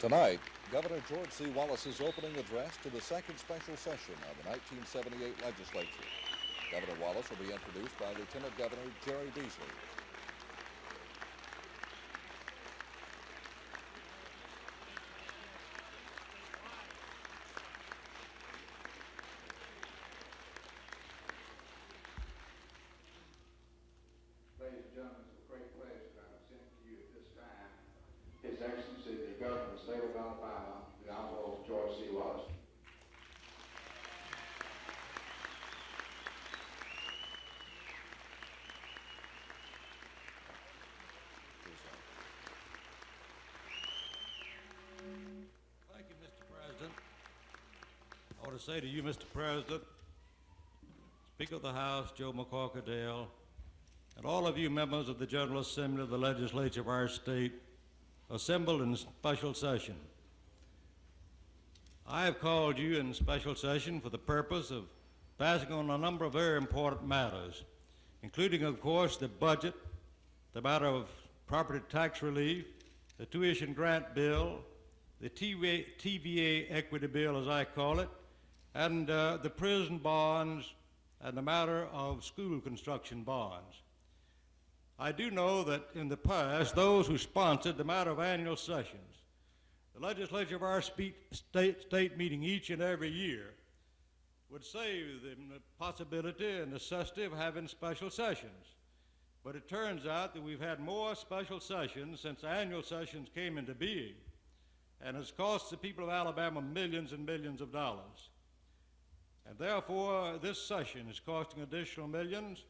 Tonight, Governor George C. Wallace's opening address to the second special session of the 1978 legislature. Governor Wallace will be introduced by Lieutenant Governor Jerry Beasley. Ladies and gentlemen, it's a great pleasure that I present to you at this time His Excellency, the Governor of the State of Alabama, the Honorable George C. Wallace. Thank you, Mr. President. I want to say to you, Mr. President, Speaker of the House, Joe McCorkadale, and all of you members of the General Assembly of the Legislature of our state assembled in special session. I have called you in special session for the purpose of passing on a number of very important matters, including, of course, the budget, the matter of property tax relief, the tuition grant bill, the TVA equity bill, as I call it, and the prison bonds and the matter of school construction bonds. I do know that in the past, those who sponsored the matter of annual sessions, the legislature of our state meeting each and every year, would save them the possibility and necessity of having special sessions. But it turns out that we've had more special sessions since annual sessions came into being, and it's cost the people of Alabama millions and millions of dollars. And therefore, this session is costing additional millions.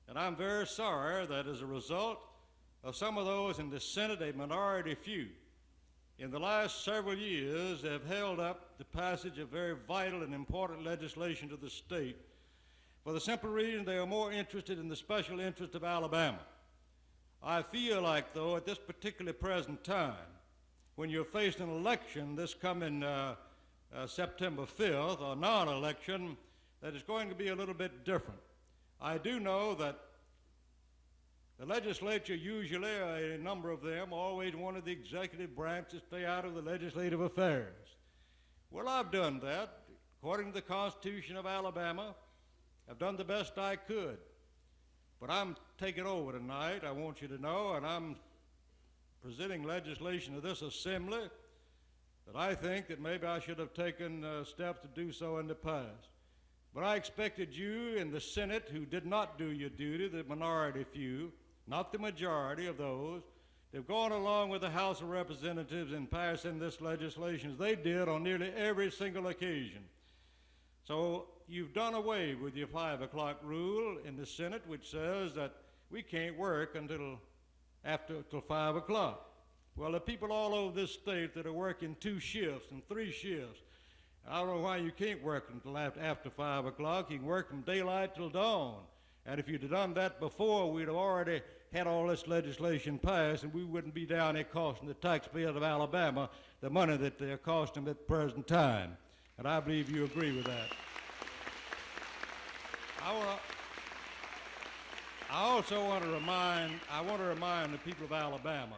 And I'm very sorry that as a result of some of those in the Senate, a minority few, in the last several years have held up the passage of very vital and important legislation to the state for the simple reason they are more interested in the special interest of Alabama. I feel like, though, at this particular present time, when you're facing an election this coming September 5th, or non-election, that it's going to be a little bit different. I do know that the legislature usually, a number of them, always wanted the executive branch to stay out of the legislative affairs. Well, I've done that. According to the Constitution of Alabama, I've done the best I could. But I'm taking over tonight, I want you to know, and I'm presenting legislation to this assembly that I think that maybe I should have taken steps to do so in the past. But I expected you in the Senate, who did not do your duty, the minority few, not the majority of those, they've gone along with the House of Representatives in passing this legislation as they did on nearly every single occasion. So you've done away with your 5 o'clock rule in the Senate, which says that we can't work until 5 o'clock. Well, the people all over this state that are working 2 shifts and 3 shifts, I don't know why you can't work until after 5 o'clock. You can work from daylight till dawn. And if you'd have done that before, we'd have already had all this legislation passed, and we wouldn't be down here costing the taxpayers of Alabama the money that they're costing them at the present time. And I believe you agree with that. I also want to remind the people of Alabama,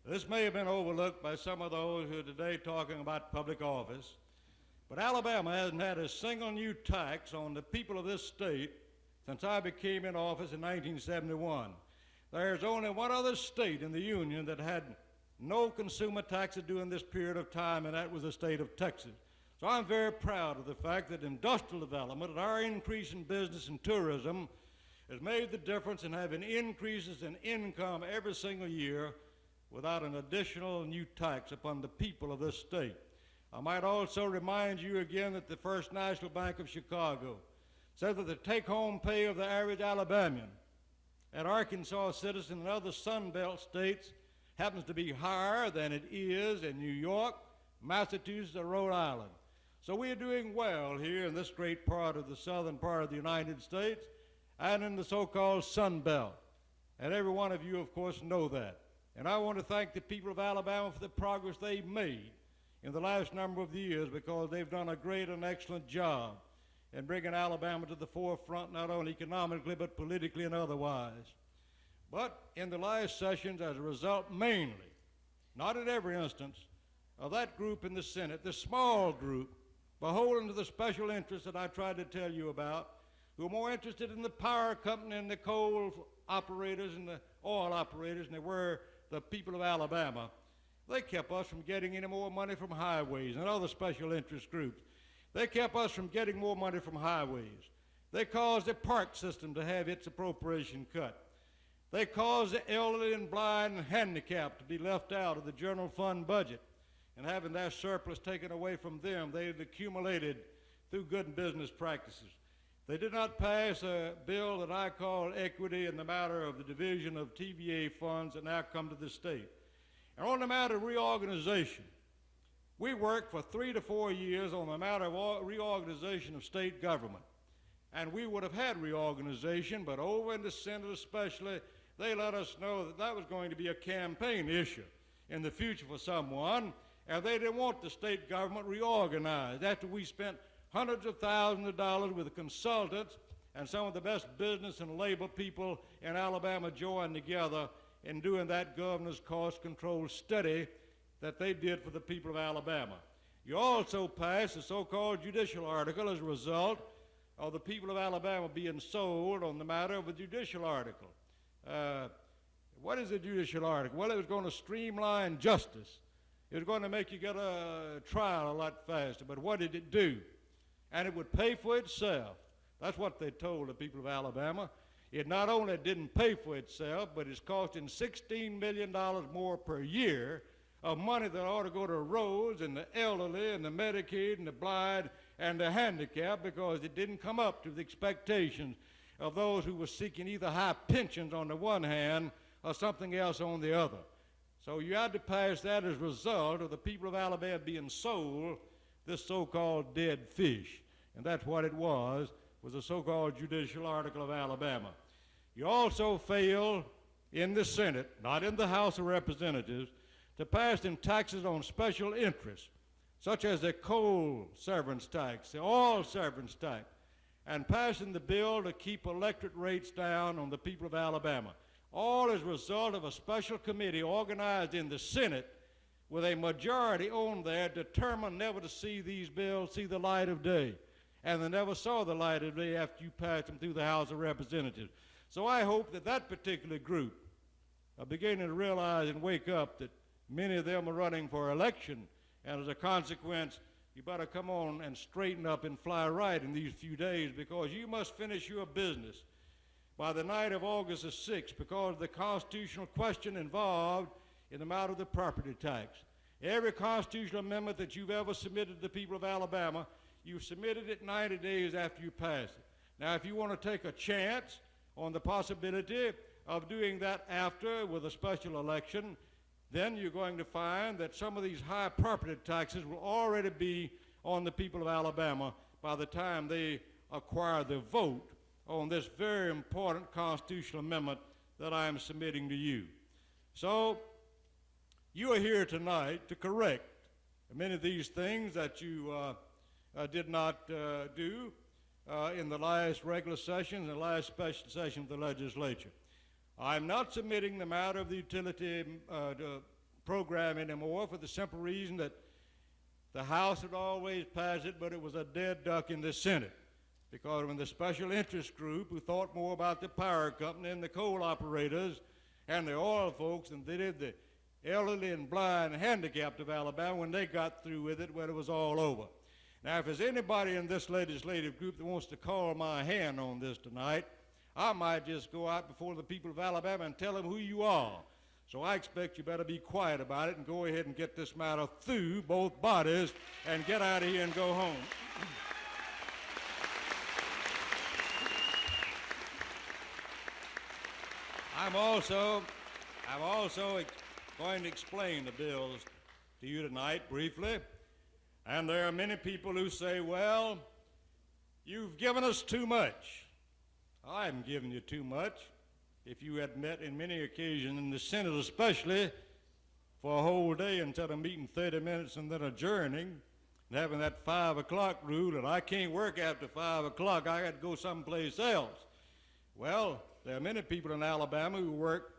this may have been overlooked by some of those who are today talking about public office, but Alabama hasn't had a single new tax on the people of this state since I became in office in 1971. There's only one other state in the Union that had no consumer taxes during this period of time, and that was the state of Texas. So I'm very proud of the fact that industrial development and our increase in business and tourism has made the difference in having increases in income every single year without an additional new tax upon the people of this state. I might also remind you again that the First National Bank of Chicago said that the take-home pay of the average Alabamian and Arkansas citizen and other Sun Belt states happens to be higher than it is in New York, Massachusetts, or Rhode Island. So we are doing well here in this great part of the southern part of the United States and in the so-called Sun Belt. And every one of you, of course, know that. And I want to thank the people of Alabama for the progress they've made in the last number of years, because they've done a great and excellent job in bringing Alabama to the forefront, not only economically but politically and otherwise. But in the last sessions, as a result mainly, not in every instance, of that group in the Senate, the small group, beholden to the special interests that I tried to tell you about, who are more interested in the power company and the coal operators and the oil operators than they were the people of Alabama. They kept us from getting any more money from highways and other special interest groups. They kept us from getting more money from highways. They caused the park system to have its appropriation cut. They caused the elderly and blind and handicapped to be left out of the general fund budget and having their surplus taken away from them. They had accumulated through good business practices. They did not pass a bill that I call equity in the matter of the division of TVA funds that now come to the state. And on the matter of reorganization, we worked for 3 to 4 years on the matter of reorganization of state government. And we would have had reorganization, but over in the Senate especially, they let us know that that was going to be a campaign issue in the future for someone, and they didn't want the state government reorganized. After we spent hundreds of thousands of dollars with the consultants and some of the best business and labor people in Alabama joined together in doing that governor's cost control study that they did for the people of Alabama. You also passed a so-called judicial article as a result of the people of Alabama being sold on the matter of a judicial article. What is a judicial article? Well, it was going to streamline justice. It was going to make you get a trial a lot faster. But what did it do? And it would pay for itself. That's what they told the people of Alabama. It not only didn't pay for itself, but it's costing $16 million more per year of money that ought to go to roads and the elderly and the Medicaid and the blind and the handicapped, because it didn't come up to the expectations of those who were seeking either high pensions on the one hand or something else on the other. So you had to pass that as a result of the people of Alabama being sold this so-called dead fish. And that's what it was the so-called judicial article of Alabama. You also failed in the Senate, not in the House of Representatives, to pass them taxes on special interests, such as the coal severance tax, the oil severance tax, and passing the bill to keep electorate rates down on the people of Alabama. All as a result of a special committee organized in the Senate with a majority on there determined never to see these bills see the light of day. And they never saw the light of day after you passed them through the House of Representatives. So I hope that that particular group are beginning to realize and wake up that many of them are running for election, and as a consequence, you better come on and straighten up and fly right in these few days, because you must finish your business by the night of August the 6th, because of the constitutional question involved in the matter of the property tax. Every constitutional amendment that you've ever submitted to the people of Alabama, you've submitted it 90 days after you pass it. Now, if you want to take a chance on the possibility of doing that after with a special election, then you're going to find that some of these high property taxes will already be on the people of Alabama by the time they acquire the vote on this very important constitutional amendment that I am submitting to you. So, you are here tonight to correct many of these things that you did not do in the last regular session and the last special session of the legislature. I'm not submitting the matter of the utility program anymore for the simple reason that the House had always passed it, but it was a dead duck in the Senate. Because when the special interest group, who thought more about the power company and the coal operators and the oil folks than they did the elderly and blind and handicapped of Alabama, when they got through with it, when it was all over. Now, if there's anybody in this legislative group that wants to call my hand on this tonight, I might just go out before the people of Alabama and tell them who you are. So I expect you better be quiet about it and go ahead and get this matter through both bodies and get out of here and go home. I'm also going to explain the bills to you tonight briefly. And there are many people who say, well, you've given us too much. I haven't given you too much. If you had met in many occasions in the Senate especially for a whole day instead of meeting 30 minutes and then adjourning and having that 5 o'clock rule that I can't work after 5 o'clock, I got to go someplace else. Well, there are many people in Alabama who work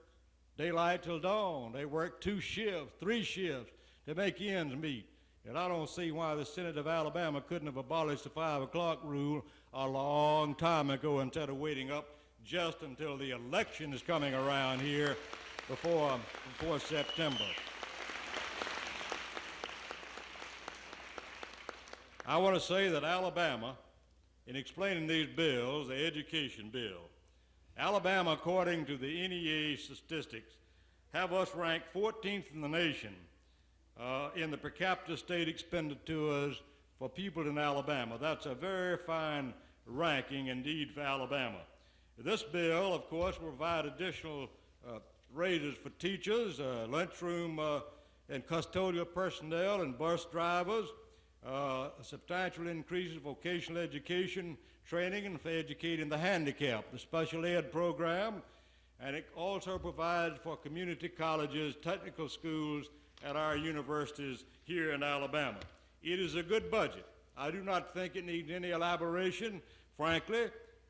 daylight till dawn. They work 2 shifts, 3 shifts, to make ends meet. And I don't see why the Senate of Alabama couldn't have abolished the 5 o'clock rule a long time ago instead of waiting up just until the election is coming around here before September. I want to say that Alabama, in explaining these bills, the education bill, Alabama, according to the NEA statistics, have us ranked 14th in the nation in the per capita state expenditures for people in Alabama. That's a very fine ranking indeed for Alabama. This bill, of course, will provide additional raises for teachers, lunchroom and custodial personnel and bus drivers, a substantial increase in vocational education training and for educating the handicapped, the special ed program, and it also provides for community colleges, technical schools, at our universities here in Alabama. It is a good budget. I do not think it needs any elaboration. Frankly,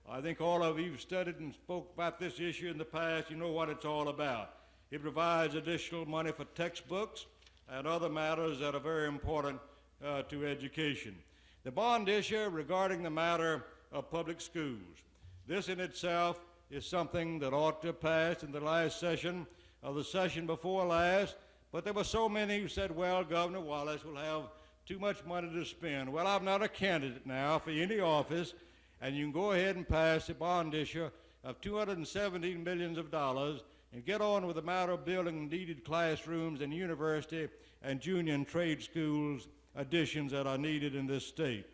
I think all of you have studied and spoke about this issue in the past. You know what it's all about. It provides additional money for textbooks and other matters that are very important to education. The bond issue regarding the matter of public schools. This in itself is something that ought to have passed in the last session of the session before last, but there were so many who said, well, Governor Wallace will have too much money to spend. Well, I'm not a candidate now for any office, and you can go ahead and pass a bond issue of $217 million and get on with the matter of building needed classrooms and university and junior and trade schools additions that are needed in this state.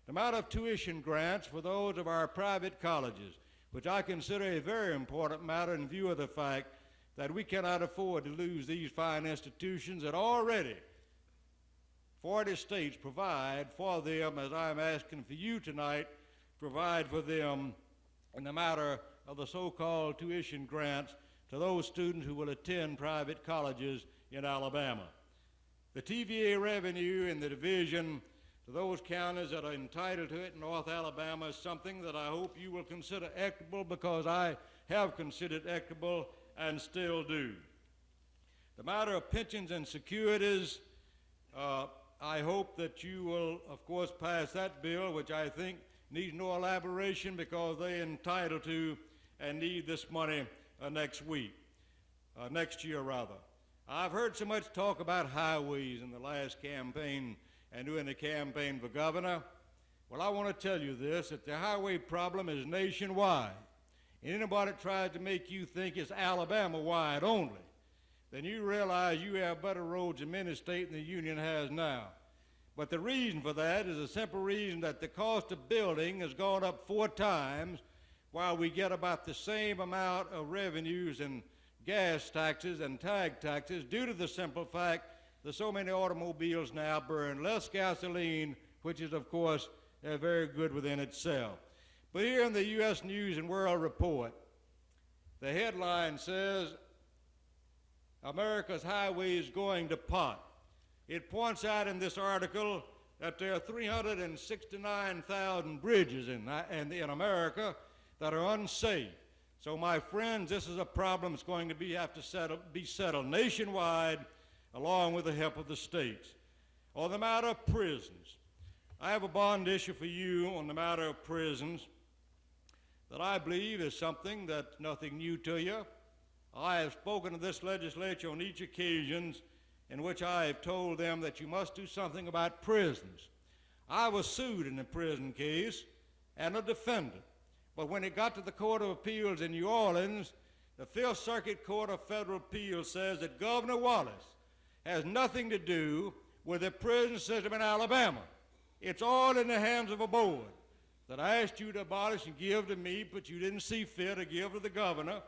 The matter of tuition grants for those of our private colleges, which I consider a very important matter in view of the fact that we cannot afford to lose these fine institutions that already 40 states provide for them, as I'm asking for you tonight, provide for them in the matter of the so-called tuition grants to those students who will attend private colleges in Alabama. The TVA revenue in the division to those counties that are entitled to it in North Alabama is something that I hope you will consider equitable, because I have considered equitable and still do. The matter of pensions and securities, I hope that you will, of course, pass that bill, which I think needs no elaboration because they're entitled to and need this money next year rather. I've heard so much talk about highways in the last campaign and during the campaign for governor. Well, I want to tell you this, that the highway problem is nationwide. And anybody that tries to make you think it's Alabama-wide only, then you realize you have better roads in many states than the Union has now. But the reason for that is a simple reason that the cost of building has gone up 4 times, while we get about the same amount of revenues and gas taxes and tag taxes due to the simple fact that so many automobiles now burn less gasoline, which is, of course, very good within itself. But here in the U.S. News and World Report, the headline says, America's highways going to pot. It points out in this article that there are 369,000 bridges in America that are unsafe. So, my friends, this is a problem that's going to have to be settled nationwide along with the help of the states. On the matter of prisons, I have a bond issue for you on the matter of prisons that I believe is something that's nothing new to you. I have spoken to this legislature on each occasion in which I have told them that you must do something about prisons. I was sued in a prison case and a defendant. But when it got to the Court of Appeals in New Orleans, the Fifth Circuit Court of Federal Appeals says that Governor Wallace has nothing to do with the prison system in Alabama. It's all in the hands of a board that I asked you to abolish and give to me, but you didn't see fit to give to the governor.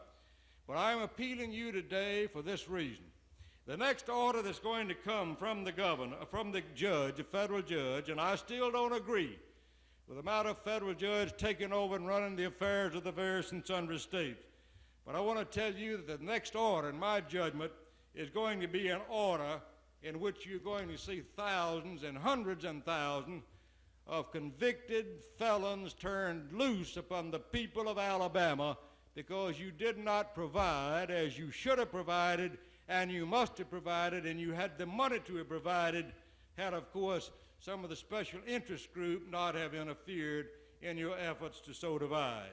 But I'm appealing you today for this reason. The next order that's going to come from the governor, from the judge, a federal judge, and I still don't agree with the matter of federal judge taking over and running the affairs of the various and sundry states. But I want to tell you that the next order, in my judgment, is going to be an order in which you're going to see thousands and hundreds and thousands of convicted felons turned loose upon the people of Alabama because you did not provide, as you should have provided, and you must have provided, and you had the money to have provided, had, of course, some of the special interest group not have interfered in your efforts to so divide.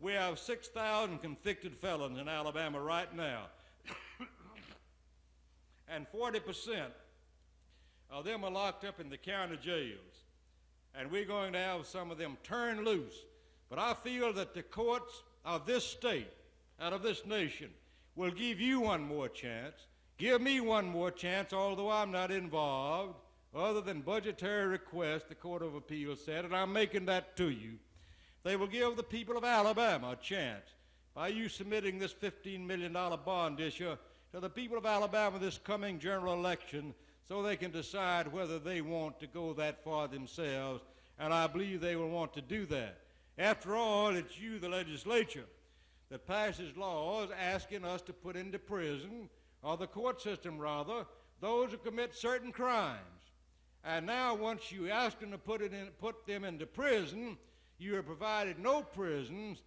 We have 6,000 convicted felons in Alabama right now, and 40% of them are locked up in the county jails, and we're going to have some of them turned loose. But I feel that the courts of this state, out of this nation, will give you one more chance, give me one more chance, although I'm not involved, other than budgetary requests, the Court of Appeals said, and I'm making that to you. They will give the people of Alabama a chance by you submitting this $15 million bond issue to the people of Alabama this coming general election so they can decide whether they want to go that far themselves, and I believe they will want to do that. After all, it's you, the legislature, that passes laws asking us to put into prison, or the court system rather, those who commit certain crimes. And now once you ask them to put them into prison, you have provided no prisons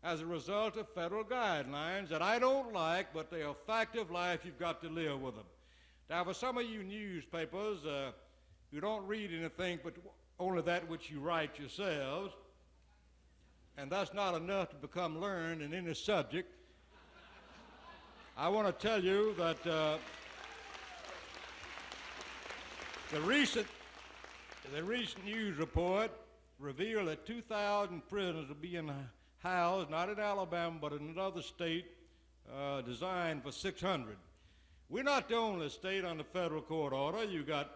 as a result of federal guidelines that I don't like, but they are a fact of life. You've got to live with them. Now, for some of you newspapers who don't read anything but only that which you write yourselves, and that's not enough to become learned in any subject, I want to tell you that the recent news report revealed that 2,000 prisoners are being housed, not in Alabama, but in another state designed for 600. We're not the only state under federal court order. You got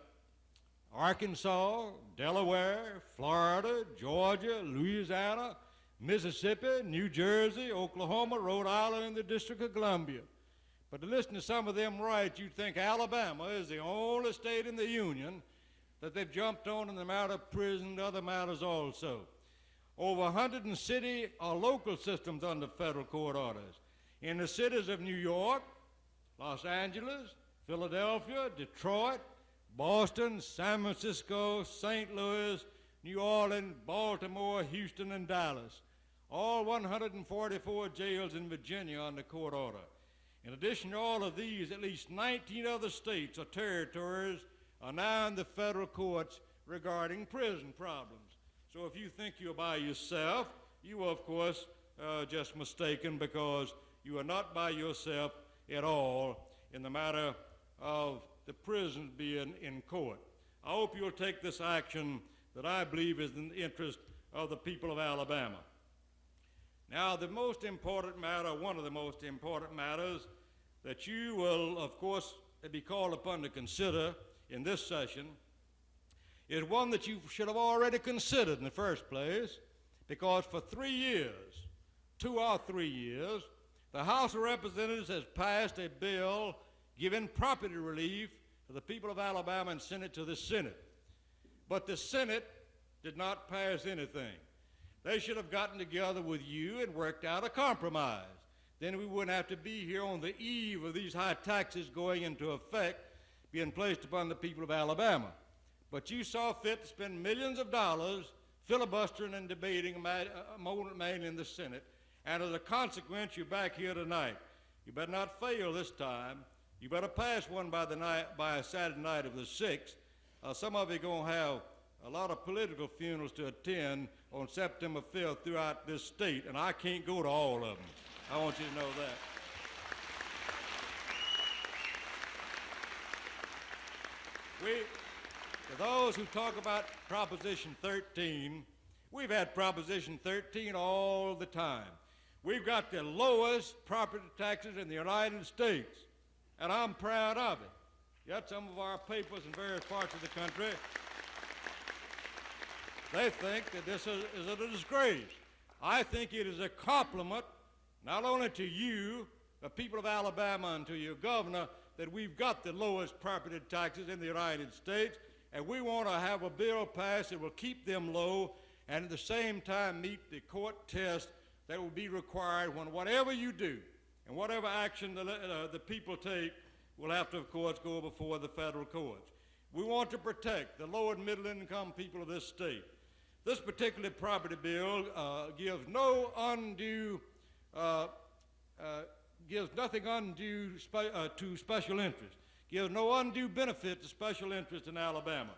Arkansas, Delaware, Florida, Georgia, Louisiana, Mississippi, New Jersey, Oklahoma, Rhode Island, and the District of Columbia. But to listen to some of them right, you'd think Alabama is the only state in the Union that they've jumped on in the matter of prison and other matters also. Over 100 city or local systems under federal court orders. In the cities of New York, Los Angeles, Philadelphia, Detroit, Boston, San Francisco, St. Louis, New Orleans, Baltimore, Houston, and Dallas. All 144 jails in Virginia under court order. In addition to all of these, at least 19 other states or territories are now in the federal courts regarding prison problems. So if you think you're by yourself, you are, of course, just mistaken, because you are not by yourself at all in the matter of the prisons being in court. I hope you'll take this action that I believe is in the interest of the people of Alabama. Now, the most important matter, one of the most important matters that you will, of course, be called upon to consider in this session is one that you should have already considered in the first place, because for 3 years, 2 or 3 years, the House of Representatives has passed a bill giving property relief to the people of Alabama and sent it to the Senate. But the Senate did not pass anything. They should have gotten together with you and worked out a compromise. Then we wouldn't have to be here on the eve of these high taxes going into effect, being placed upon the people of Alabama. But you saw fit to spend millions of dollars filibustering and debating mainly in the Senate, and as a consequence, you're back here tonight. You better not fail this time. You better pass one by a Saturday night of the 6th. Some of you are going to have a lot of political funerals to attend on September 5th throughout this state, and I can't go to all of them. I want you to know that. To those who talk about Proposition 13, we've had Proposition 13 all the time. We've got the lowest property taxes in the United States, and I'm proud of it. Yet some of our papers in various parts of the country, they think that this is a disgrace. I think it is a compliment not only to you, the people of Alabama, and to your governor, that we've got the lowest property taxes in the United States, and we want to have a bill passed that will keep them low and at the same time meet the court test that will be required when whatever you do and whatever action the people take will have to, of course, go before the federal courts. We want to protect the low and middle income people of this state. This particular property bill gives no undue gives nothing undue to special interest, gives no undue benefit to special interest in Alabama.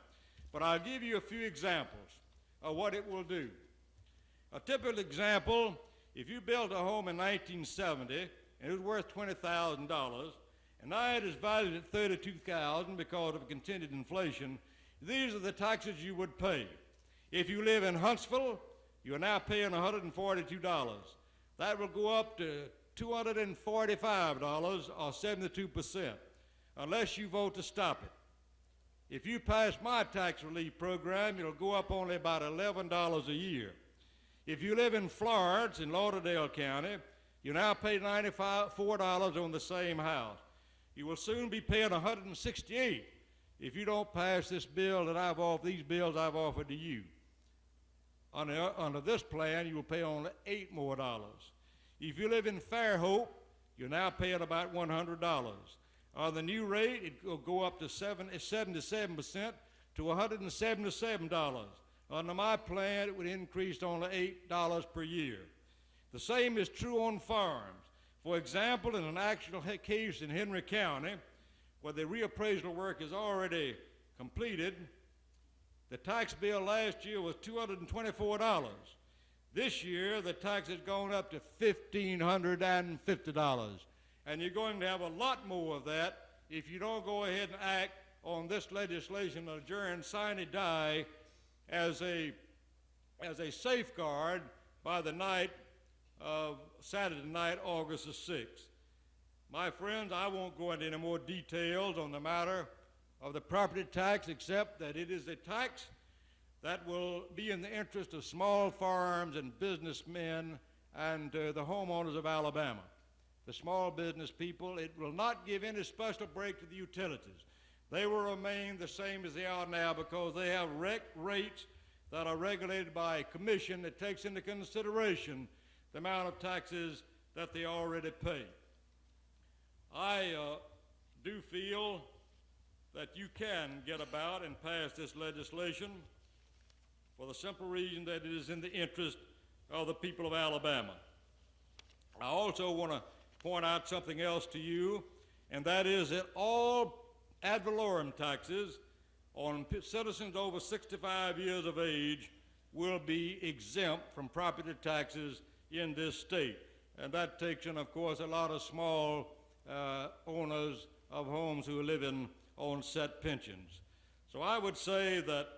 But I'll give you a few examples of what it will do. A typical example, if you built a home in 1970 and it was worth $20,000, and now it is valued at $32,000 because of continued inflation, these are the taxes you would pay. If you live in Huntsville, you are now paying $142. That will go up to $245 or 72%, unless you vote to stop it. If you pass my tax relief program, it'll go up only about $11 a year. If you live in Florence in Lauderdale County, you now pay $94 on the same house. You will soon be paying $168 if you don't pass this bill that these bills I've offered to you. Under this plan, you will pay only $8 more. If you live in Fairhope, you're now paying about $100. On the new rate, it will go up to 77% to $177. Under my plan, it would increase to only $8 per year. The same is true on farms. For example, in an actual case in Henry County, where the reappraisal work is already completed, the tax bill last year was $224. This year, the tax has gone up to $1,550. And you're going to have a lot more of that if you don't go ahead and act on this legislation, adjourn, sine die, as a safeguard by the night of Saturday night, August the 6th. My friends, I won't go into any more details on the matter of the property tax, except that it is a tax that will be in the interest of small farms and businessmen and the homeowners of Alabama. The small business people, it will not give any special break to the utilities. They will remain the same as they are now because they have rates that are regulated by a commission that takes into consideration the amount of taxes that they already pay. I do feel that you can get about and pass this legislation for the simple reason that it is in the interest of the people of Alabama. I also want to point out something else to you, and that is that all ad valorem taxes on citizens over 65 years of age will be exempt from property taxes in this state. And that takes in, of course, a lot of small owners of homes who are living on set pensions. So I would say that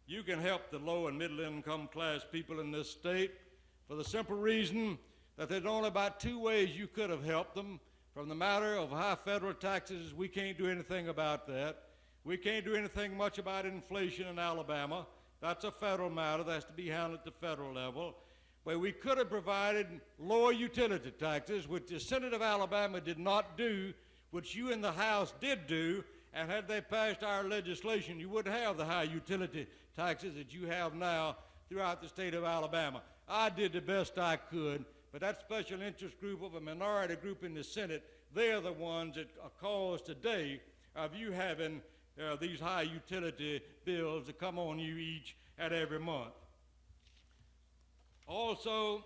you can help the low and middle income class people in this state for the simple reason that there's only about two ways you could have helped them. From the matter of high federal taxes, we can't do anything about that. We can't do anything much about inflation in Alabama. That's a federal matter that has to be handled at the federal level. But we could have provided lower utility taxes, which the Senate of Alabama did not do, which you in the House did do, and had they passed our legislation, you would have the high utility taxes that you have now throughout the state of Alabama. I did the best I could, but that special interest group of a minority group in the Senate, they're the ones that are cause today of you having these high utility bills that come on you each and every month. Also,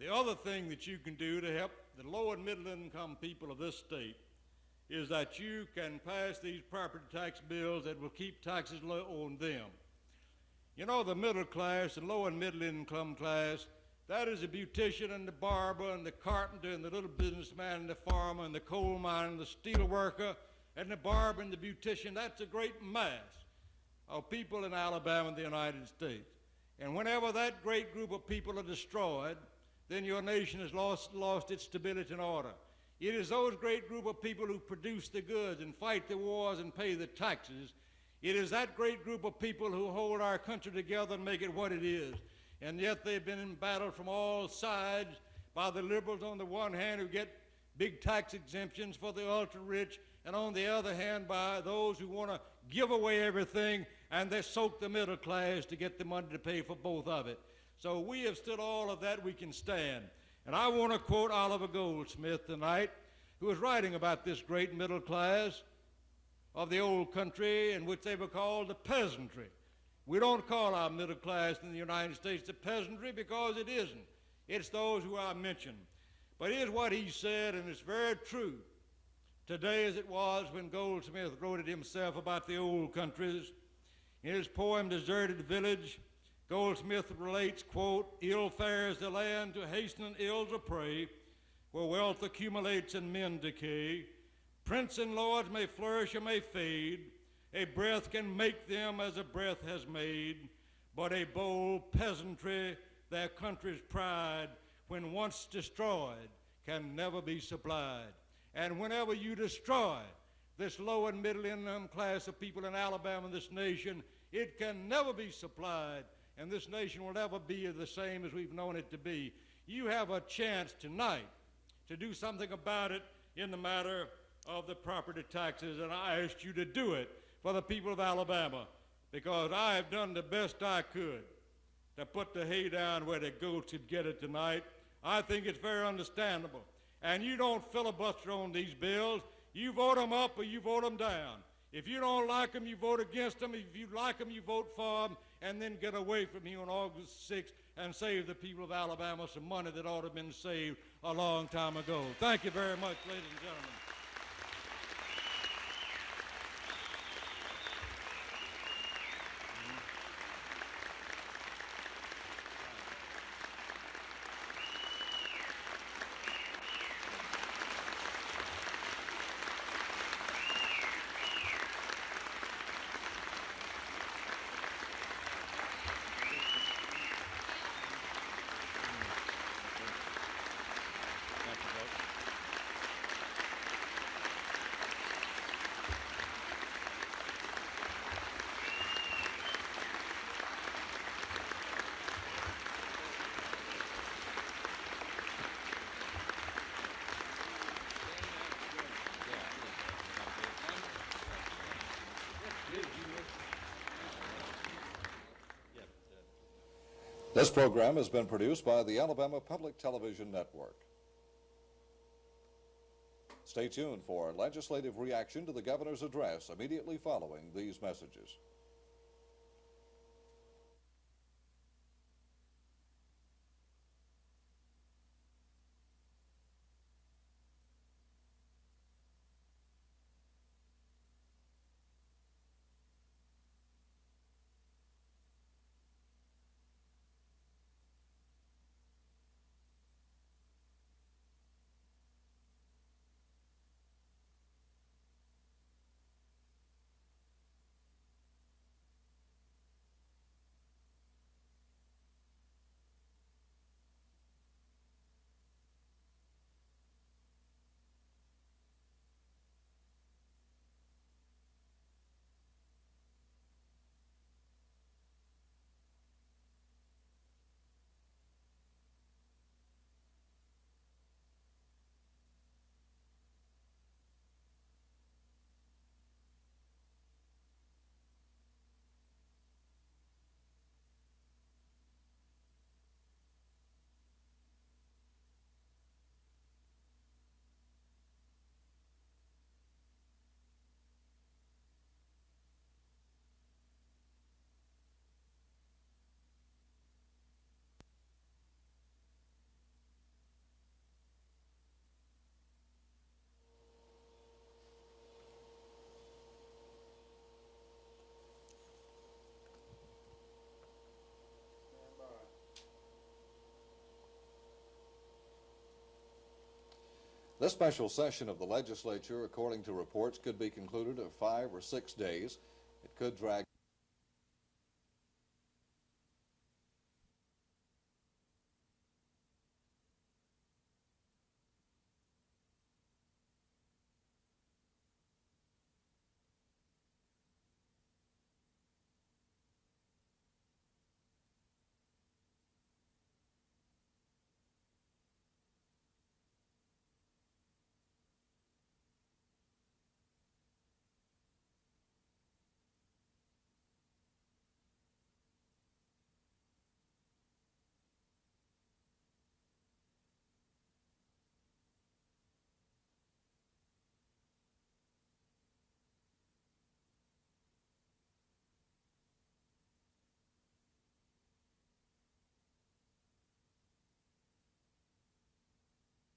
the other thing that you can do to help the low and middle income people of this state is that you can pass these property tax bills that will keep taxes low on them. You know, the middle class, the low and middle income class, that is the beautician and the barber and the carpenter and the little businessman and the farmer and the coal miner and the steel worker and the barber and the beautician. That's a great mass of people in Alabama and the United States. And whenever that great group of people are destroyed, then your nation has lost its stability and order. It is those great group of people who produce the goods and fight the wars and pay the taxes. It is that great group of people who hold our country together and make it what it is. And yet they've been in battle from all sides by the liberals on the one hand who get big tax exemptions for the ultra-rich, and on the other hand by those who want to give away everything and they soak the middle class to get the money to pay for both of it. So we have stood all of that we can stand. And I want to quote Oliver Goldsmith tonight, who was writing about this great middle class of the old country in which they were called the peasantry. We don't call our middle class in the United States the peasantry because it isn't. It's those who I mentioned. But here's what he said, and it's very true. Today as it was when Goldsmith wrote it himself about the old countries. In his poem, Deserted Village, Goldsmith relates, quote, "Ill fares the land to hasten ills of prey, where wealth accumulates and men decay. Prince and lords may flourish or may fade. A breath can make them as a breath has made. But a bold peasantry, their country's pride, when once destroyed, can never be supplied." And whenever you destroy this low and middle income class of people in Alabama, this nation, it can never be supplied, and this nation will never be the same as we've known it to be. You have a chance tonight to do something about it in the matter of the property taxes, and I asked you to do it for the people of Alabama, because I have done the best I could to put the hay down where the goats could get it tonight. I think it's very understandable. And you don't filibuster on these bills. You vote them up or you vote them down. If you don't like them, you vote against them. If you like them, you vote for them, and then get away from here on August 6th and save the people of Alabama some money that ought to have been saved a long time ago. Thank you very much, ladies and gentlemen. This program has been produced by the Alabama Public Television Network. Stay tuned for legislative reaction to the governor's address immediately following these messages. This special session of the legislature, according to reports, could be concluded in 5 or 6 days. It could drag